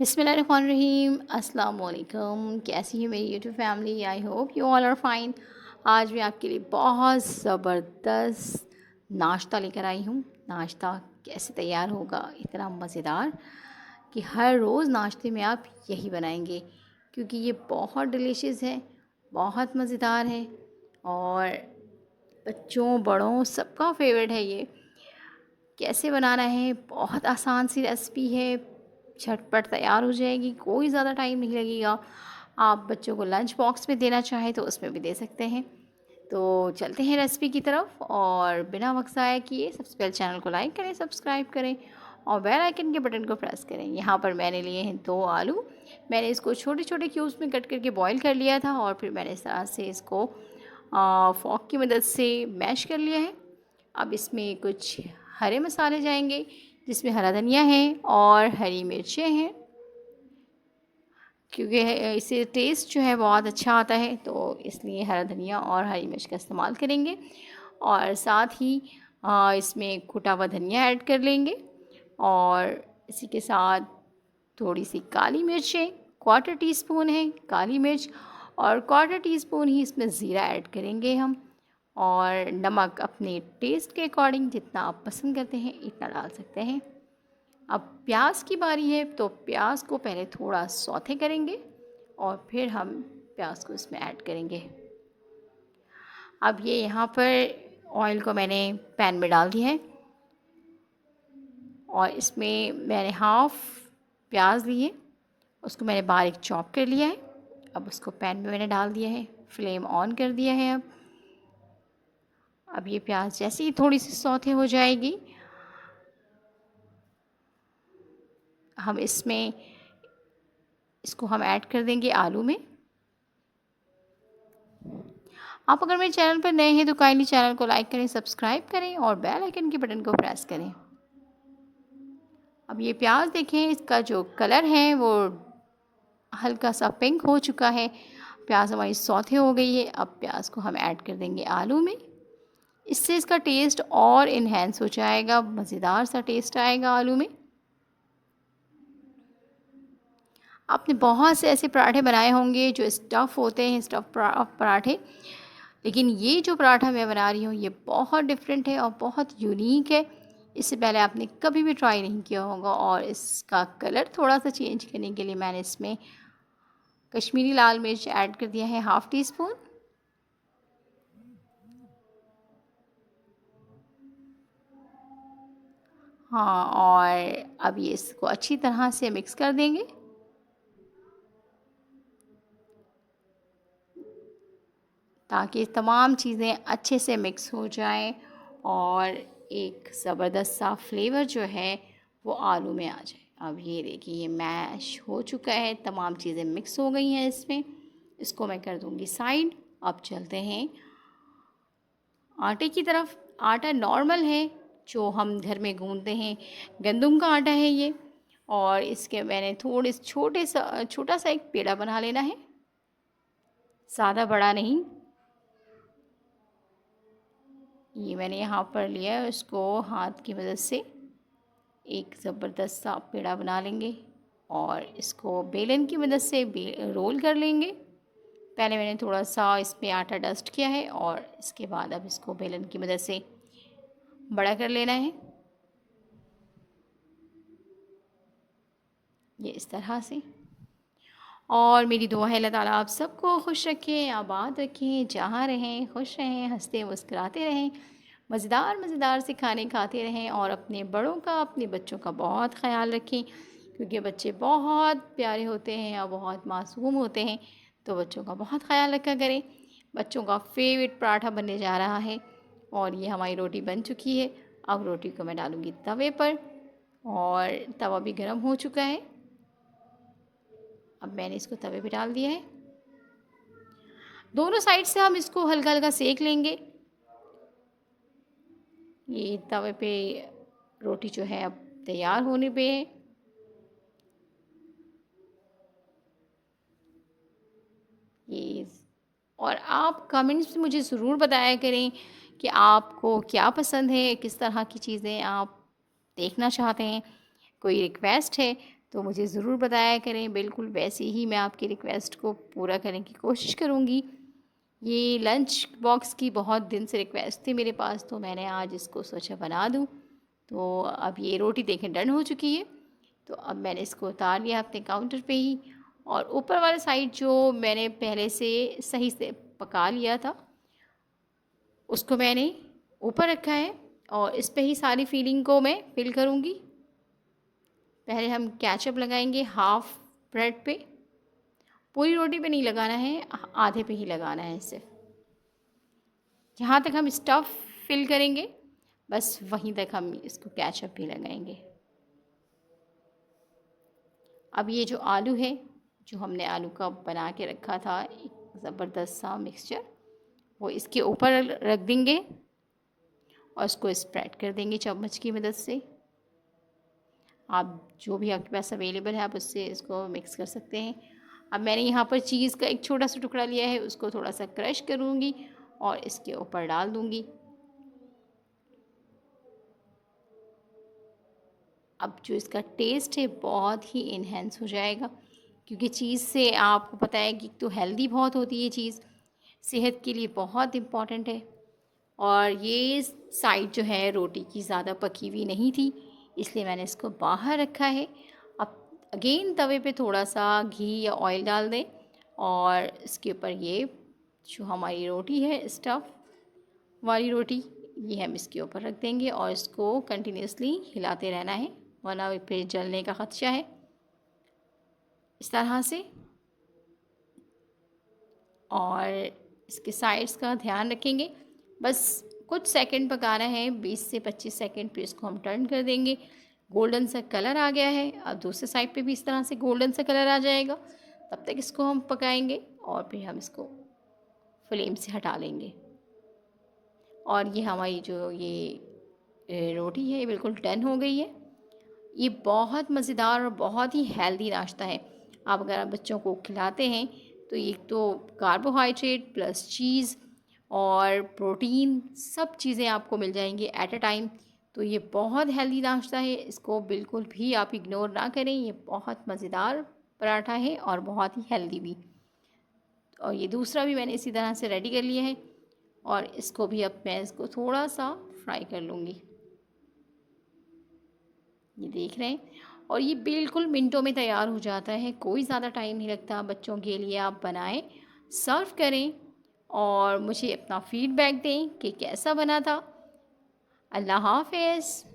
बिस्मिल्लाहिर्रहमानिर्रहीम। अस्सलाम वालेकुम। कैसी है मेरी YouTube family? I hope you all are fine. आज मैं आपके लिए बहुत ज़बरदस्त नाश्ता लेकर आई हूँ। नाश्ता कैसे तैयार होगा इतना मज़ेदार कि हर रोज़ नाश्ते में आप यही बनाएंगे, क्योंकि ये बहुत डिलीशियस है, बहुत मज़ेदार है और बच्चों बड़ों सबका फेवरेट है ये। कैसे बनाना है? बहुत आसान सी रेसिपी है, झटपट तैयार हो जाएगी, कोई ज़्यादा टाइम नहीं लगेगा। आप बच्चों को लंच बॉक्स में देना चाहें तो उसमें भी दे सकते हैं। तो चलते हैं रेसिपी की तरफ और बिना वक्त ज़ाया किए सबसे पहले चैनल को लाइक करें, सब्सक्राइब करें और बेल आइकन के बटन को प्रेस करें। यहाँ पर मैंने लिए हैं 2 आलू। मैंने इसको छोटे छोटे क्यूब्स में कट करके बॉईल कर लिया था और फिर मैंने इस तरह से इसको फॉक की मदद से मैश कर लिया है। अब इसमें कुछ हरे मसाले जाएंगे, जिसमें हरा धनिया है और हरी मिर्चें हैं, क्योंकि इससे टेस्ट जो है बहुत अच्छा आता है, तो इसलिए हरा धनिया और हरी मिर्च का इस्तेमाल करेंगे। और साथ ही इसमें कुटा हुआ धनिया ऐड कर लेंगे और इसी के साथ थोड़ी सी काली मिर्चें, 1/4 टीस्पून है काली मिर्च और 1/4 टीस्पून ही इसमें ज़ीरा ऐड करेंगे हम। और नमक अपने टेस्ट के अकॉर्डिंग जितना आप पसंद करते हैं इतना डाल सकते हैं। अब प्याज की बारी है, तो प्याज को पहले थोड़ा सौते करेंगे और फिर हम प्याज को इसमें ऐड करेंगे। अब ये यहाँ पर ऑयल को मैंने पैन में डाल दिया है और इसमें मैंने हाफ़ प्याज लिए, उसको मैंने बारीक चॉप कर लिया है। अब उसको पैन में मैंने डाल दिया है, फ्लेम ऑन कर दिया है। अब ये प्याज जैसे ही थोड़ी सी सौते हो जाएगी, हम इसको हम ऐड कर देंगे आलू में। आप अगर मेरे चैनल पर नए हैं तो काइंडली चैनल को लाइक करें, सब्सक्राइब करें और बेल आइकन के बटन को प्रेस करें। अब ये प्याज देखें, इसका जो कलर है वो हल्का सा पिंक हो चुका है। प्याज हमारी सौते हो गई है। अब प्याज को हम ऐड कर देंगे आलू में। इससे इसका टेस्ट और इन्हेंस हो जाएगा, मज़ेदार सा टेस्ट आएगा आलू में। आपने बहुत से ऐसे पराठे बनाए होंगे जो स्टफ़ होते हैं, स्टफ़ पराठे, लेकिन ये जो पराठा मैं बना रही हूँ ये बहुत डिफरेंट है और बहुत यूनिक है। इससे पहले आपने कभी भी ट्राई नहीं किया होगा। और इसका कलर थोड़ा सा चेंज करने के लिए मैंने इसमें कश्मीरी लाल मिर्च ऐड कर दिया है, 1/2 टीस्पून। हाँ, और अब ये इसको अच्छी तरह से मिक्स कर देंगे। ताकि तमाम चीज़ें अच्छे से मिक्स हो जाएं और एक ज़बरदस्त सा फ्लेवर जो है वो आलू में आ जाए। अब ये देखिए ये मैश हो चुका है, तमाम चीज़ें मिक्स हो गई हैं इसमें। इसको मैं कर दूँगी साइड। अब चलते हैं आटे की तरफ। आटा नॉर्मल है जो हम घर में गूँथते हैं, गंदम का आटा है ये। और इसके मैंने थोड़े छोटा सा एक पेड़ा बना लेना है, ज़्यादा बड़ा नहीं। ये मैंने यहाँ पर लिया है, उसको हाथ की मदद से एक ज़बरदस्त सा पेड़ा बना लेंगे और इसको बेलन की मदद से रोल कर लेंगे। पहले मैंने थोड़ा सा इस पर आटा डस्ट किया है और इसके बाद अब इसको बेलन की मदद से बड़ा कर लेना है, ये इस तरह से। और मेरी दुआ है अल्लाह ताला आप सबको खुश रखें, आबाद रखें, जहाँ रहें खुश रहें, हंसते मुस्कुराते रहें, मज़ेदार मज़ेदार से खाने खाते रहें और अपने बड़ों का, अपने बच्चों का बहुत ख़्याल रखें, क्योंकि बच्चे बहुत प्यारे होते हैं और बहुत मासूम होते हैं। तो बच्चों का बहुत ख़्याल रखा करें। बच्चों का फेवरेट पराठा बनने जा रहा है और ये हमारी रोटी बन चुकी है। अब रोटी को मैं डालूँगी तवे पर और तवा भी गर्म हो चुका है। अब मैंने इसको तवे पे डाल दिया है। दोनों साइड से हम इसको हल्का हल्का सेक लेंगे। ये तवे पे रोटी जो है अब तैयार होने पे है। ये और आप कमेंट्स में मुझे ज़रूर बताया करें कि आपको क्या पसंद है, किस तरह की चीज़ें आप देखना चाहते हैं। कोई रिक्वेस्ट है तो मुझे ज़रूर बताया करें। बिल्कुल वैसे ही मैं आपकी रिक्वेस्ट को पूरा करने की कोशिश करूँगी। ये लंच बॉक्स की बहुत दिन से रिक्वेस्ट थी मेरे पास, तो मैंने आज इसको सोचा बना दूँ। तो अब ये रोटी देखें डन हो चुकी है। तो अब मैंने इसको उतार लिया अपने काउंटर पे ही, और ऊपर वाला साइड जो मैंने पहले से सही से पका लिया था उसको मैंने ऊपर रखा है, और इस पे ही सारी फिलिंग को मैं फिल करूँगी। पहले हम केचप लगाएंगे हाफ ब्रेड पे, पूरी रोटी पे नहीं लगाना है, आधे पे ही लगाना है सिर्फ। जहाँ तक हम स्टफ़ फिल करेंगे बस वहीं तक हम इसको केचप भी लगाएंगे। अब ये जो आलू है, जो हमने आलू का बना के रखा था एक ज़बरदस्त सा मिक्सचर, वो इसके ऊपर रख देंगे और इसको स्प्रेड कर देंगे चम्मच की मदद से। आप जो भी आपके पास अवेलेबल है आप उससे इसको मिक्स कर सकते हैं। अब मैंने यहाँ पर चीज़ का एक छोटा सा टुकड़ा लिया है, उसको थोड़ा सा क्रश करूँगी और इसके ऊपर डाल दूँगी। अब जो इसका टेस्ट है बहुत ही इन्हेंस हो जाएगा, क्योंकि चीज़ से आपको पता है कि तो हेल्दी बहुत होती है चीज़, सेहत के लिए बहुत इम्पॉर्टेंट है। और ये साइड जो है रोटी की ज़्यादा पकी हुई नहीं थी, इसलिए मैंने इसको बाहर रखा है। अब अगेन तवे पे थोड़ा सा घी या ऑयल डाल दें, और इसके ऊपर ये जो हमारी रोटी है स्टफ़ वाली रोटी, ये हम इसके ऊपर रख देंगे और इसको कंटिन्यूसली हिलाते रहना है, वरना फिर जलने का ख़दशा है। इस तरह से, और इसके साइड्स का ध्यान रखेंगे। बस कुछ सेकंड पकाना है, 20 से 25 सेकंड, फिर इसको हम टर्न कर देंगे। गोल्डन सा कलर आ गया है, अब दूसरे साइड पे भी इस तरह से गोल्डन सा कलर आ जाएगा, तब तक इसको हम पकाएंगे और फिर हम इसको फ्लेम से हटा लेंगे। और ये हमारी जो ये रोटी है ये बिल्कुल डन हो गई है। ये बहुत मज़ेदार और बहुत ही हेल्दी नाश्ता है। आप अगर आप बच्चों को खिलाते हैं तो ये तो कार्बोहाइड्रेट प्लस चीज़ और प्रोटीन सब चीज़ें आपको मिल जाएंगी एट अ टाइम। तो ये बहुत हेल्दी नाश्ता है, इसको बिल्कुल भी आप इग्नोर ना करें। ये बहुत मज़ेदार पराठा है और बहुत ही हेल्दी भी। और ये दूसरा भी मैंने इसी तरह से रेडी कर लिया है, और इसको भी अब मैं इसको थोड़ा सा फ्राई कर लूँगी। ये देख रहे हैं, और ये बिल्कुल मिनटों में तैयार हो जाता है, कोई ज़्यादा टाइम नहीं लगता। बच्चों के लिए आप बनाएं, सर्व करें और मुझे अपना फीडबैक दें कि कैसा बना था। अल्लाह हाफ़िज़।